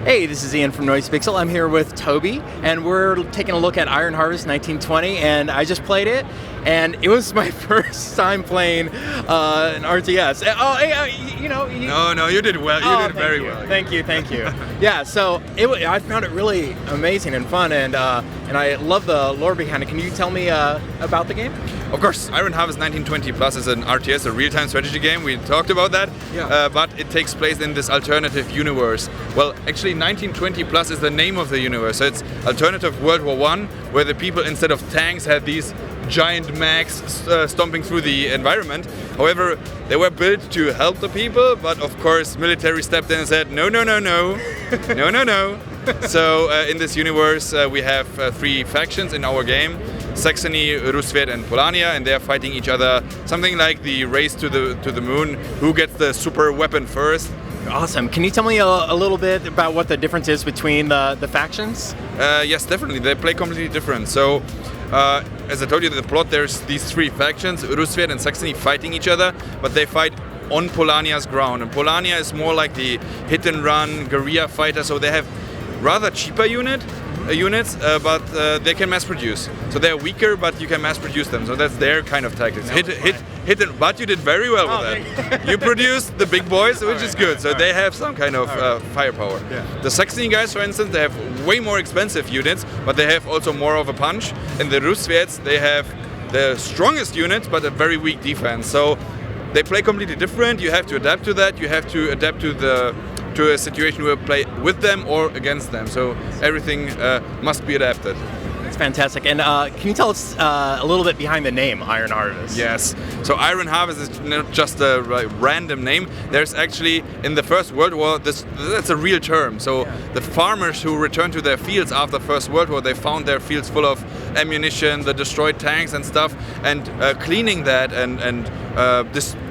Hey, this is Ian from Noise Pixel. I'm here with Toby, and we're taking a look at Iron Harvest 1920, and I just played it, and it was my first time playing an RTS. No, you did well. You did very well. Thank you. Yeah, so I found it really amazing and fun, and I love the lore behind it. Can you tell me about the game? Of course, Iron Harvest 1920 Plus is an RTS, a real-time strategy game. We talked about that, but it takes place in this alternative universe. Well, actually, 1920 Plus is the name of the universe. So it's alternative World War I, where the people, instead of tanks, had these giant mechs stomping through the environment. However, they were built to help the people, but of course, military stepped in and said, no. So in this universe, we have three factions in our game: Saxony, Rusviet, and Polania, and they're fighting each other. Something like the race to the moon. Who gets the super weapon first? Awesome. Can you tell me a little bit about what the difference is between the factions? Yes, definitely. They play completely different. So, as I told you, the plot, there's these three factions, Rusviet and Saxony, fighting each other, but they fight on Polania's ground. And Polania is more like the hit-and-run guerrilla fighter, so they have rather cheaper units, but they can mass produce. So they're weaker, but you can mass produce them. So that's their kind of tactics. But you did very well with that. You produced the big boys, which is good. So they have some kind of firepower. Yeah. The Saxony guys, for instance, they have way more expensive units, but they have also more of a punch. And the Rusviets, they have the strongest units, but a very weak defense. So they play completely different. You have to adapt to that. You have to adapt to a situation where you play with them or against them. So everything must be adapted. That's fantastic. And can you tell us a little bit behind the name Iron Harvest? Yes. So Iron Harvest is not just a random name. There's actually, in the First World War, that's a real term. So the farmers who returned to their fields after the First World War, they found their fields full of ammunition, the destroyed tanks and stuff, and cleaning that and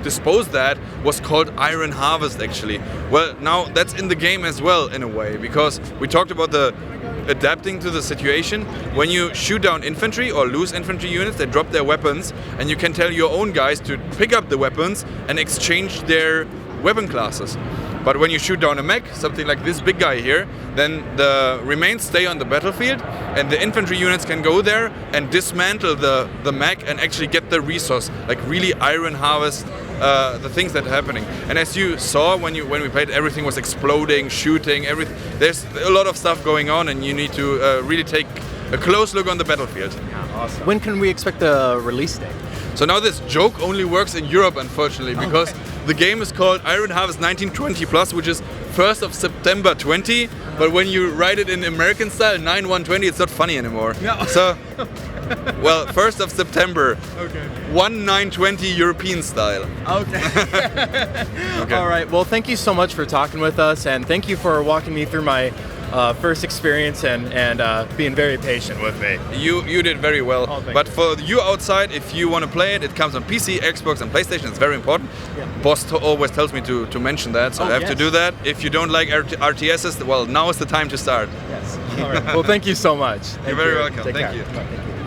dispose that was called Iron Harvest, actually. Well, now that's in the game as well, in a way, because we talked about the adapting to the situation. When you shoot down infantry or lose infantry units, they drop their weapons, and you can tell your own guys to pick up the weapons and exchange their weapon classes. But when you shoot down a mech, something like this big guy here, then the remains stay on the battlefield, and the infantry units can go there and dismantle the mech and actually get the resource, like really Iron Harvest the things that are happening. And as you saw when we played, everything was exploding, shooting, everything. There's a lot of stuff going on, and you need to really take a close look on the battlefield. Yeah, awesome. When can we expect the release date? So now this joke only works in Europe, unfortunately, because the game is called Iron Harvest 1920 Plus, which is 1st of September 20. But when you write it in American style, 9/1/20, it's not funny anymore. No. So, well, 1st of September, Okay. 1/9/20 European style. Okay. Okay. All right. Well, thank you so much for talking with us, and thank you for walking me through my first experience and being very patient with me. You did very well. Oh, thank but you. for you outside, if you want to play it, it comes on PC, Xbox, and PlayStation. It's very important. Yeah. Boss always tells me to mention that, so I have to do that. If you don't like RTSs, well, now is the time to start. Yes. All right. Well, thank you so much. You're very welcome. Take Thank care. you. Bye. Thank you.